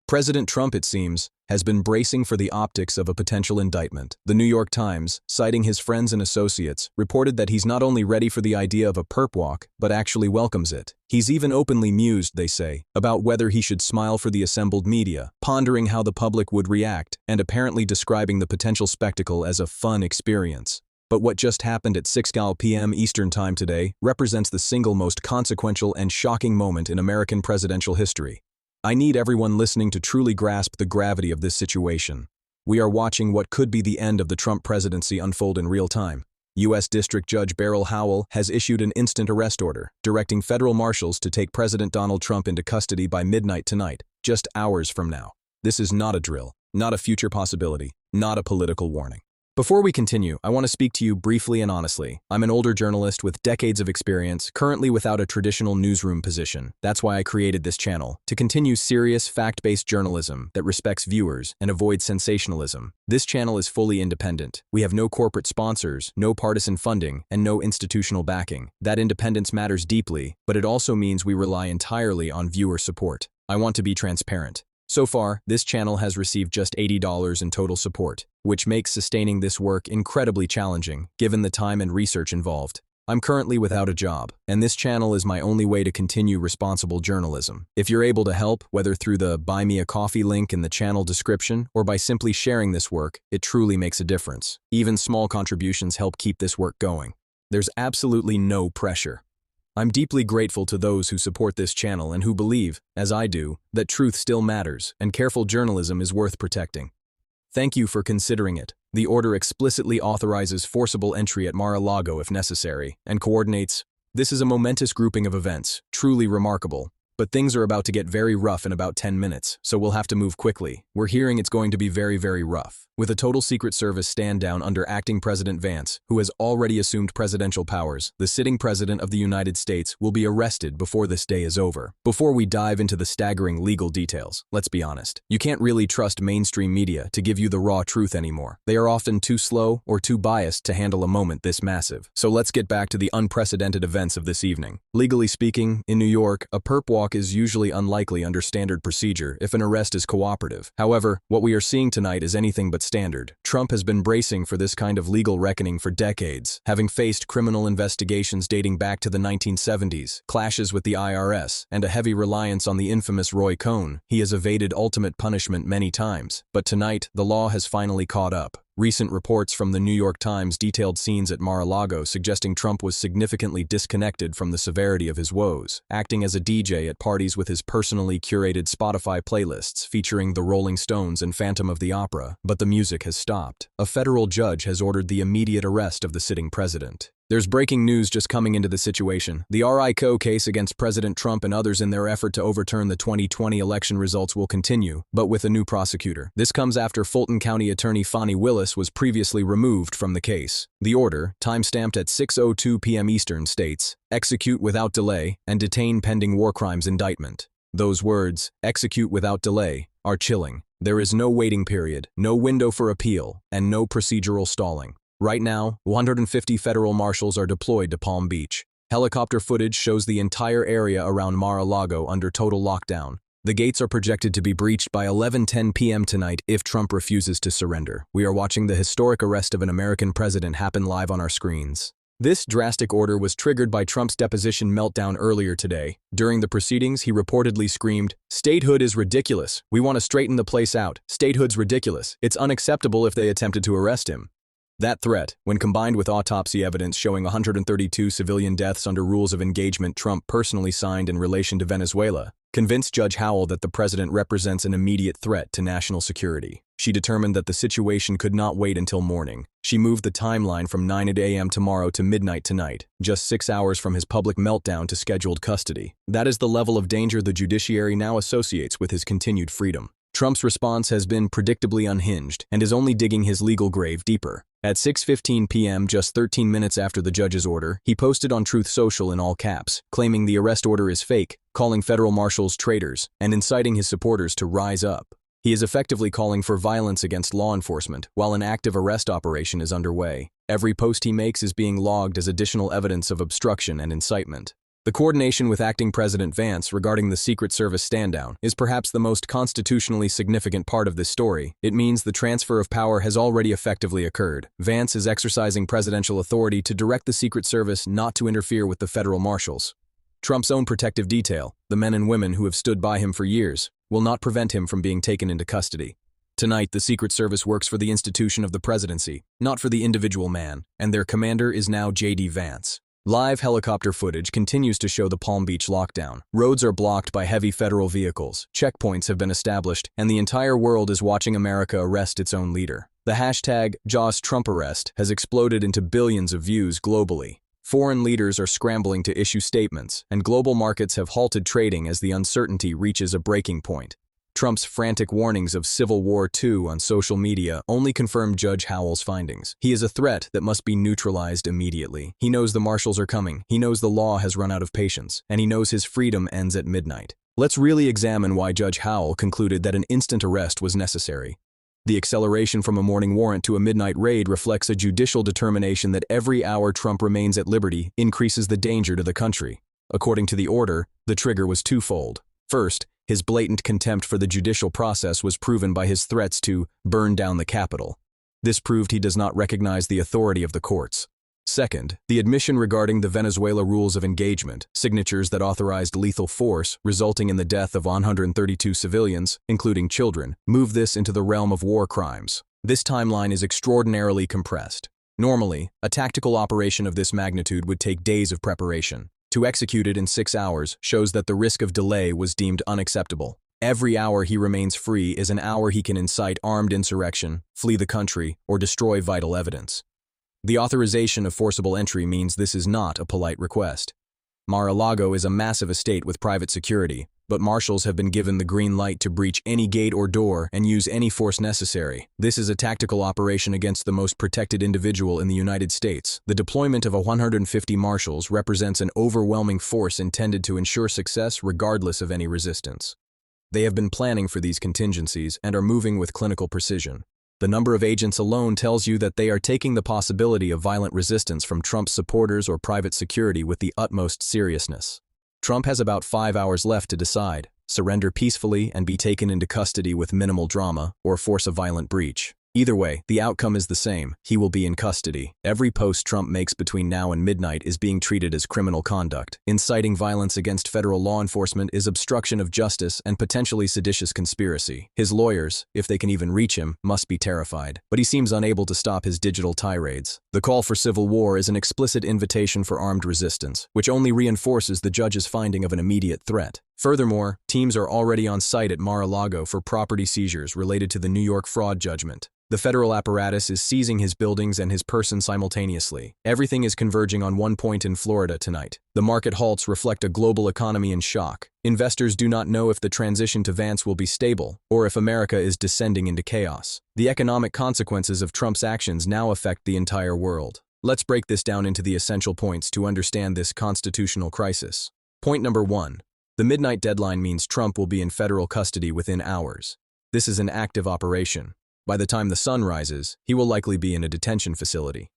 President Trump, it seems, has been bracing for the optics of a potential indictment. The New York Times, citing his friends and associates, reported that he's not only ready for the idea of a perp walk, but actually welcomes it. He's even openly mused, they say, about whether he should smile for the assembled media, pondering how the public would react, and apparently describing the potential spectacle as a fun experience. But what just happened at 6 p.m. Eastern Time today represents the single most consequential and shocking moment in American presidential history. I need everyone listening to truly grasp the gravity of this situation. We are watching what could be the end of the Trump presidency unfold in real time. U.S. District Judge Beryl Howell has issued an instant arrest order, directing federal marshals to take President Donald Trump into custody by midnight tonight, just hours from now. This is not a drill, not a future possibility, not a political warning. Before we continue, I want to speak to you briefly and honestly. I'm an older journalist with decades of experience, currently without a traditional newsroom position. That's why I created this channel, to continue serious, fact-based journalism that respects viewers and avoids sensationalism. This channel is fully independent. We have no corporate sponsors, no partisan funding, and no institutional backing. That independence matters deeply, but it also means we rely entirely on viewer support. I want to be transparent. So far, this channel has received just $80 in total support, which makes sustaining this work incredibly challenging, given the time and research involved. I'm currently without a job, and this channel is my only way to continue responsible journalism. If you're able to help, whether through the Buy Me a Coffee link in the channel description or by simply sharing this work, it truly makes a difference. Even small contributions help keep this work going. There's absolutely no pressure. I'm deeply grateful to those who support this channel and who believe, as I do, that truth still matters and careful journalism is worth protecting. Thank you for considering it. The order explicitly authorizes forcible entry at Mar-a-Lago if necessary, and coordinates. This is a momentous grouping of events, truly remarkable. But things are about to get very rough in about 10 minutes, so we'll have to move quickly. We're hearing it's going to be very, very rough. With a total Secret Service stand-down under acting President Vance, who has already assumed presidential powers, the sitting president of the United States will be arrested before this day is over. Before we dive into the staggering legal details, let's be honest. You can't really trust mainstream media to give you the raw truth anymore. They are often too slow or too biased to handle a moment this massive. So let's get back to the unprecedented events of this evening. Legally speaking, in New York, a perp walk is usually unlikely under standard procedure if an arrest is cooperative. However, what we are seeing tonight is anything but standard. Trump has been bracing for this kind of legal reckoning for decades, having faced criminal investigations dating back to the 1970s, clashes with the IRS, and a heavy reliance on the infamous Roy Cohn. He has evaded ultimate punishment many times, but tonight, the law has finally caught up. Recent reports from the New York Times detailed scenes at Mar-a-Lago suggesting Trump was significantly disconnected from the severity of his woes, acting as a DJ at parties with his personally curated Spotify playlists featuring the Rolling Stones and Phantom of the Opera. But the music has stopped. A federal judge has ordered the immediate arrest of the sitting president. There's breaking news just coming into the situation. The RICO case against President Trump and others in their effort to overturn the 2020 election results will continue, but with a new prosecutor. This comes after Fulton County Attorney Fani Willis was previously removed from the case. The order, time-stamped at 6:02 p.m. Eastern, states, "Execute without delay and detain pending war crimes indictment." Those words, "execute without delay," are chilling. There is no waiting period, no window for appeal, and no procedural stalling. Right now, 150 federal marshals are deployed to Palm Beach. Helicopter footage shows the entire area around Mar-a-Lago under total lockdown. The gates are projected to be breached by 11:10 p.m. tonight if Trump refuses to surrender. We are watching the historic arrest of an American president happen live on our screens. This drastic order was triggered by Trump's deposition meltdown earlier today. During the proceedings, he reportedly screamed, "Statehood is ridiculous. We want to straighten the place out. Statehood's ridiculous. It's unacceptable if they attempted to arrest him." That threat, when combined with autopsy evidence showing 132 civilian deaths under rules of engagement Trump personally signed in relation to Venezuela, convinced Judge Howell that the president represents an immediate threat to national security. She determined that the situation could not wait until morning. She moved the timeline from 9 a.m. tomorrow to midnight tonight, just 6 hours from his public meltdown to scheduled custody. That is the level of danger the judiciary now associates with his continued freedom. Trump's response has been predictably unhinged and is only digging his legal grave deeper. At 6:15 p.m., just 13 minutes after the judge's order, he posted on Truth Social in all caps, claiming the arrest order is fake, calling federal marshals traitors, and inciting his supporters to rise up. He is effectively calling for violence against law enforcement while an active arrest operation is underway. Every post he makes is being logged as additional evidence of obstruction and incitement. The coordination with acting President Vance regarding the Secret Service stand-down is perhaps the most constitutionally significant part of this story. It means the transfer of power has already effectively occurred. Vance is exercising presidential authority to direct the Secret Service not to interfere with the federal marshals. Trump's own protective detail, the men and women who have stood by him for years, will not prevent him from being taken into custody. Tonight, the Secret Service works for the institution of the presidency, not for the individual man, and their commander is now J.D. Vance. Live helicopter footage continues to show the Palm Beach lockdown. Roads are blocked by heavy federal vehicles, checkpoints have been established, and the entire world is watching America arrest its own leader. The hashtag #JosTrumpArrest has exploded into billions of views globally. Foreign leaders are scrambling to issue statements, and global markets have halted trading as the uncertainty reaches a breaking point. Trump's frantic warnings of Civil War II on social media only confirm Judge Howell's findings. He is a threat that must be neutralized immediately. He knows the marshals are coming, he knows the law has run out of patience, and he knows his freedom ends at midnight. Let's really examine why Judge Howell concluded that an instant arrest was necessary. The acceleration from a morning warrant to a midnight raid reflects a judicial determination that every hour Trump remains at liberty increases the danger to the country. According to the order, the trigger was twofold. First, his blatant contempt for the judicial process was proven by his threats to burn down the Capitol. This proved he does not recognize the authority of the courts. Second, the admission regarding the Venezuela rules of engagement, signatures that authorized lethal force, resulting in the death of 132 civilians, including children, moved this into the realm of war crimes. This timeline is extraordinarily compressed. Normally, a tactical operation of this magnitude would take days of preparation. To execute it in 6 hours shows that the risk of delay was deemed unacceptable. Every hour he remains free is an hour he can incite armed insurrection, flee the country, or destroy vital evidence. The authorization of forcible entry means this is not a polite request. Mar-a-Lago is a massive estate with private security, but marshals have been given the green light to breach any gate or door and use any force necessary. This is a tactical operation against the most protected individual in the United States. The deployment of 150 marshals represents an overwhelming force intended to ensure success regardless of any resistance. They have been planning for these contingencies and are moving with clinical precision. The number of agents alone tells you that they are taking the possibility of violent resistance from Trump's supporters or private security with the utmost seriousness. Trump has about 5 hours left to decide: surrender peacefully and be taken into custody with minimal drama, or force a violent breach. Either way, the outcome is the same: he will be in custody. Every post Trump makes between now and midnight is being treated as criminal conduct. Inciting violence against federal law enforcement is obstruction of justice and potentially seditious conspiracy. His lawyers, if they can even reach him, must be terrified. But he seems unable to stop his digital tirades. The call for civil war is an explicit invitation for armed resistance, which only reinforces the judge's finding of an immediate threat. Furthermore, teams are already on site at Mar-a-Lago for property seizures related to the New York fraud judgment. The federal apparatus is seizing his buildings and his person simultaneously. Everything is converging on one point in Florida tonight. The market halts reflect a global economy in shock. Investors do not know if the transition to Vance will be stable, or if America is descending into chaos. The economic consequences of Trump's actions now affect the entire world. Let's break this down into the essential points to understand this constitutional crisis. Point number 1. The midnight deadline means Trump will be in federal custody within hours. This is an active operation. By the time the sun rises, he will likely be in a detention facility.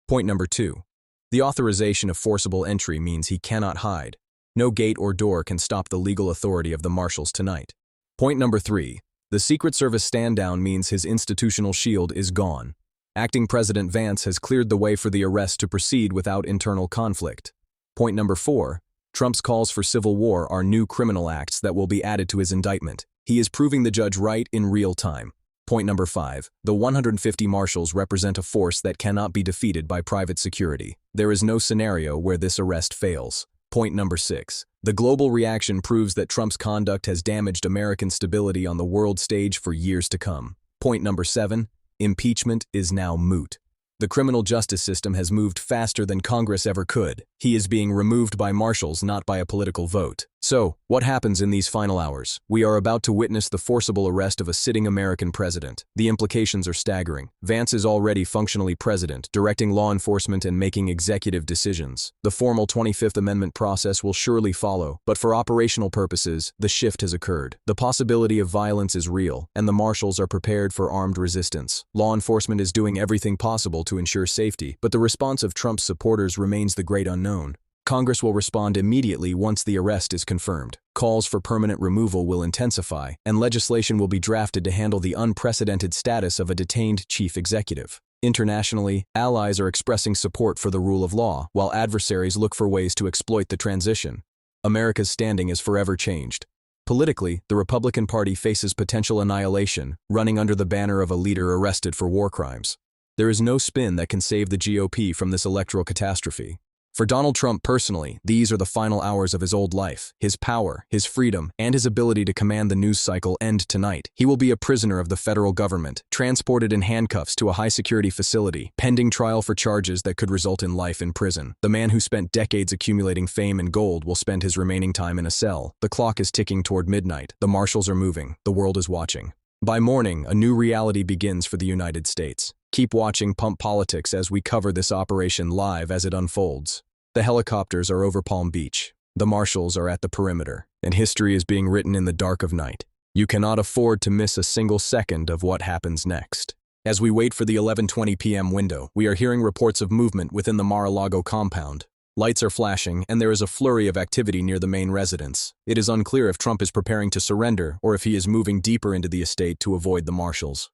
Point number 2. The authorization of forcible entry means he cannot hide. No gate or door can stop the legal authority of the marshals tonight. Point number 3. The Secret Service stand-down means his institutional shield is gone. Acting President Vance has cleared the way for the arrest to proceed without internal conflict. Point number 4. Trump's calls for civil war are new criminal acts that will be added to his indictment. He is proving the judge right in real time. Point number 5. The 150 marshals represent a force that cannot be defeated by private security. There is no scenario where this arrest fails. Point number 6. The global reaction proves that Trump's conduct has damaged American stability on the world stage for years to come. Point number 7. Impeachment is now moot. The criminal justice system has moved faster than Congress ever could. He is being removed by marshals, not by a political vote. So, what happens in these final hours? We are about to witness the forcible arrest of a sitting American president. The implications are staggering. Vance is already functionally president, directing law enforcement and making executive decisions. The formal 25th Amendment process will surely follow, but for operational purposes, the shift has occurred. The possibility of violence is real, and the marshals are prepared for armed resistance. Law enforcement is doing everything possible to ensure safety, but the response of Trump's supporters remains the great unknown. Congress will respond immediately once the arrest is confirmed. Calls for permanent removal will intensify, and legislation will be drafted to handle the unprecedented status of a detained chief executive. Internationally, allies are expressing support for the rule of law, while adversaries look for ways to exploit the transition. America's standing is forever changed. Politically, the Republican Party faces potential annihilation, running under the banner of a leader arrested for war crimes. There is no spin that can save the GOP from this electoral catastrophe. For Donald Trump personally, these are the final hours of his old life. His power, his freedom, and his ability to command the news cycle end tonight. He will be a prisoner of the federal government, transported in handcuffs to a high-security facility, pending trial for charges that could result in life in prison. The man who spent decades accumulating fame and gold will spend his remaining time in a cell. The clock is ticking toward midnight. The marshals are moving. The world is watching. By morning, a new reality begins for the United States. Keep watching Pump Politics as we cover this operation live as it unfolds. The helicopters are over Palm Beach. The marshals are at the perimeter, and history is being written in the dark of night. You cannot afford to miss a single second of what happens next. As we wait for the 11:20 p.m. window, we are hearing reports of movement within the Mar-a-Lago compound. Lights are flashing, and there is a flurry of activity near the main residence. It is unclear if Trump is preparing to surrender or if he is moving deeper into the estate to avoid the marshals.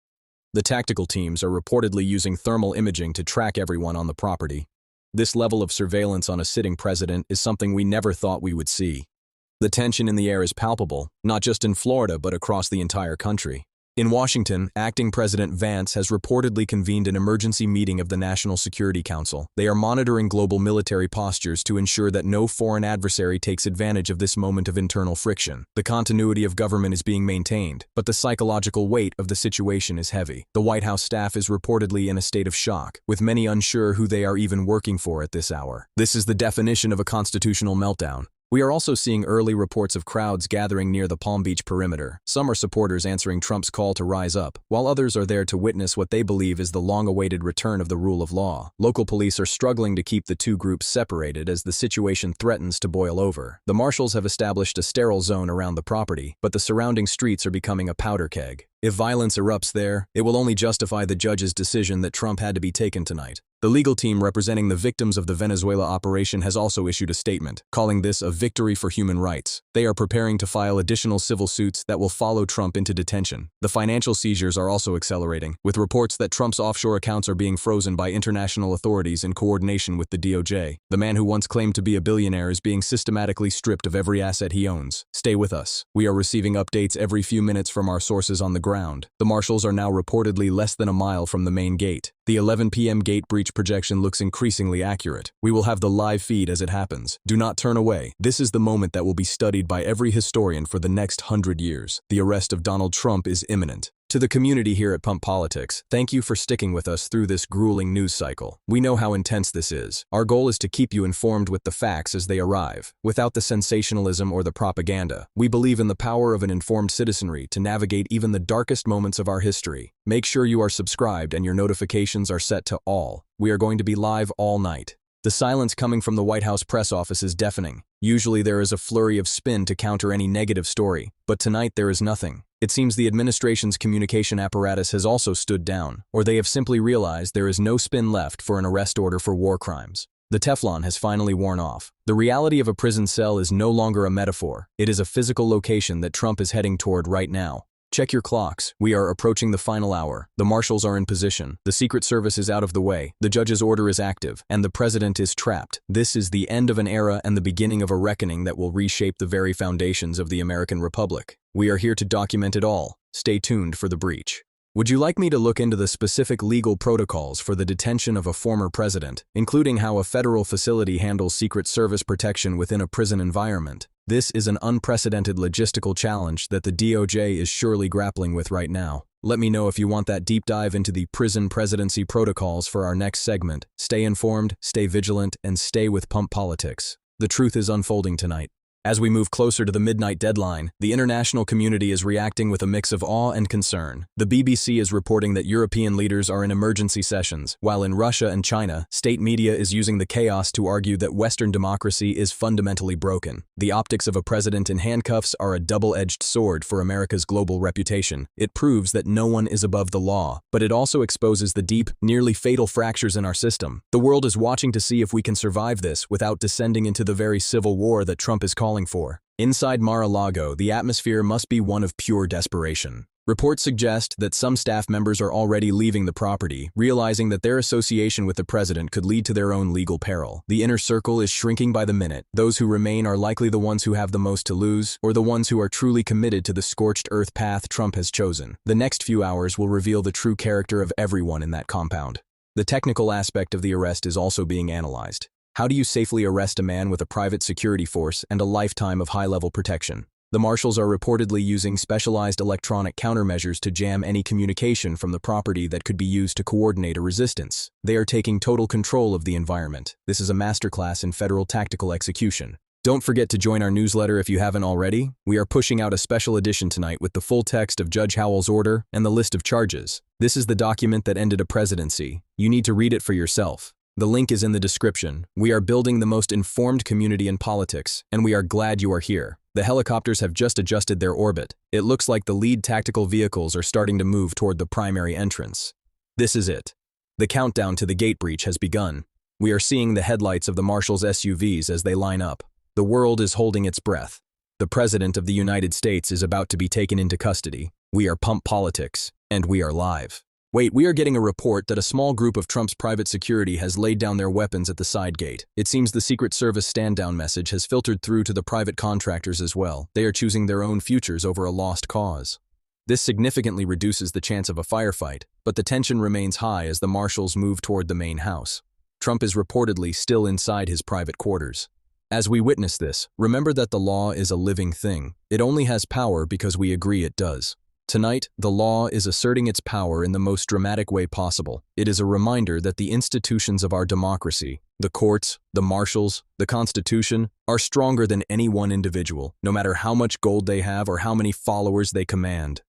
The tactical teams are reportedly using thermal imaging to track everyone on the property. This level of surveillance on a sitting president is something we never thought we would see. The tension in the air is palpable, not just in Florida but across the entire country. In Washington, acting President Vance has reportedly convened an emergency meeting of the National Security Council. They are monitoring global military postures to ensure that no foreign adversary takes advantage of this moment of internal friction. The continuity of government is being maintained, but the psychological weight of the situation is heavy. The White House staff is reportedly in a state of shock, with many unsure who they are even working for at this hour. This is the definition of a constitutional meltdown. We are also seeing early reports of crowds gathering near the Palm Beach perimeter. Some are supporters answering Trump's call to rise up, while others are there to witness what they believe is the long-awaited return of the rule of law. Local police are struggling to keep the two groups separated as the situation threatens to boil over. The marshals have established a sterile zone around the property, but the surrounding streets are becoming a powder keg. If violence erupts there, it will only justify the judge's decision that Trump had to be taken tonight. The legal team representing the victims of the Venezuela operation has also issued a statement, calling this a victory for human rights. They are preparing to file additional civil suits that will follow Trump into detention. The financial seizures are also accelerating, with reports that Trump's offshore accounts are being frozen by international authorities in coordination with the DOJ. The man who once claimed to be a billionaire is being systematically stripped of every asset he owns. Stay with us. We are receiving updates every few minutes from our sources on the ground. The marshals are now reportedly less than a mile from the main gate. The 11 p.m. gate breach projection looks increasingly accurate. We will have the live feed as it happens. Do not turn away. This is the moment that will be studied by every historian for the next 100 years. The arrest of Donald Trump is imminent. To the community here at Pump Politics, thank you for sticking with us through this grueling news cycle. We know how intense this is. Our goal is to keep you informed with the facts as they arrive, without the sensationalism or the propaganda. We believe in the power of an informed citizenry to navigate even the darkest moments of our history. Make sure you are subscribed and your notifications are set to all. We are going to be live all night. The silence coming from the White House press office is deafening. Usually there is a flurry of spin to counter any negative story, but tonight there is nothing. It seems the administration's communication apparatus has also stood down, or they have simply realized there is no spin left for an arrest order for war crimes. The Teflon has finally worn off. The reality of a prison cell is no longer a metaphor. It is a physical location that Trump is heading toward right now. Check your clocks. We are approaching the final hour. The marshals are in position. The Secret Service is out of the way. The judge's order is active, and the president is trapped. This is the end of an era and the beginning of a reckoning that will reshape the very foundations of the American Republic. We are here to document it all. Stay tuned for the breach. Would you like me to look into the specific legal protocols for the detention of a former president, including how a federal facility handles Secret Service protection within a prison environment? This is an unprecedented logistical challenge that the DOJ is surely grappling with right now. Let me know if you want that deep dive into the prison presidency protocols for our next segment. Stay informed, stay vigilant, and stay with Pump Politics. The truth is unfolding tonight. As we move closer to the midnight deadline, the international community is reacting with a mix of awe and concern. The BBC is reporting that European leaders are in emergency sessions, while in Russia and China, state media is using the chaos to argue that Western democracy is fundamentally broken. The optics of a president in handcuffs are a double-edged sword for America's global reputation. It proves that no one is above the law, but it also exposes the deep, nearly fatal fractures in our system. The world is watching to see if we can survive this without descending into the very civil war that Trump is calling for. Inside Mar-a-Lago, the atmosphere must be one of pure desperation. Reports suggest that some staff members are already leaving the property, realizing that their association with the president could lead to their own legal peril. The inner circle is shrinking by the minute. Those who remain are likely the ones who have the most to lose, or the ones who are truly committed to the scorched earth path Trump has chosen. The next few hours will reveal the true character of everyone in that compound. The technical aspect of the arrest is also being analyzed. How do you safely arrest a man with a private security force and a lifetime of high-level protection? The marshals are reportedly using specialized electronic countermeasures to jam any communication from the property that could be used to coordinate a resistance. They are taking total control of the environment. This is a masterclass in federal tactical execution. Don't forget to join our newsletter if you haven't already. We are pushing out a special edition tonight with the full text of Judge Howell's order and the list of charges. This is the document that ended a presidency. You need to read it for yourself. The link is in the description. We are building the most informed community in politics, and we are glad you are here. The helicopters have just adjusted their orbit. It looks like the lead tactical vehicles are starting to move toward the primary entrance. This is it. The countdown to the gate breach has begun. We are seeing the headlights of the marshals' SUVs as they line up. The world is holding its breath. The President of the United States is about to be taken into custody. We are Pump Politics, and we are live. Wait, we are getting a report that a small group of Trump's private security has laid down their weapons at the side gate. It seems the Secret Service stand-down message has filtered through to the private contractors as well. They are choosing their own futures over a lost cause. This significantly reduces the chance of a firefight, but the tension remains high as the marshals move toward the main house. Trump is reportedly still inside his private quarters. As we witness this, remember that the law is a living thing. It only has power because we agree it does. Tonight, the law is asserting its power in the most dramatic way possible. It is a reminder that the institutions of our democracy, the courts, the marshals, the Constitution, are stronger than any one individual, no matter how much gold they have or how many followers they command.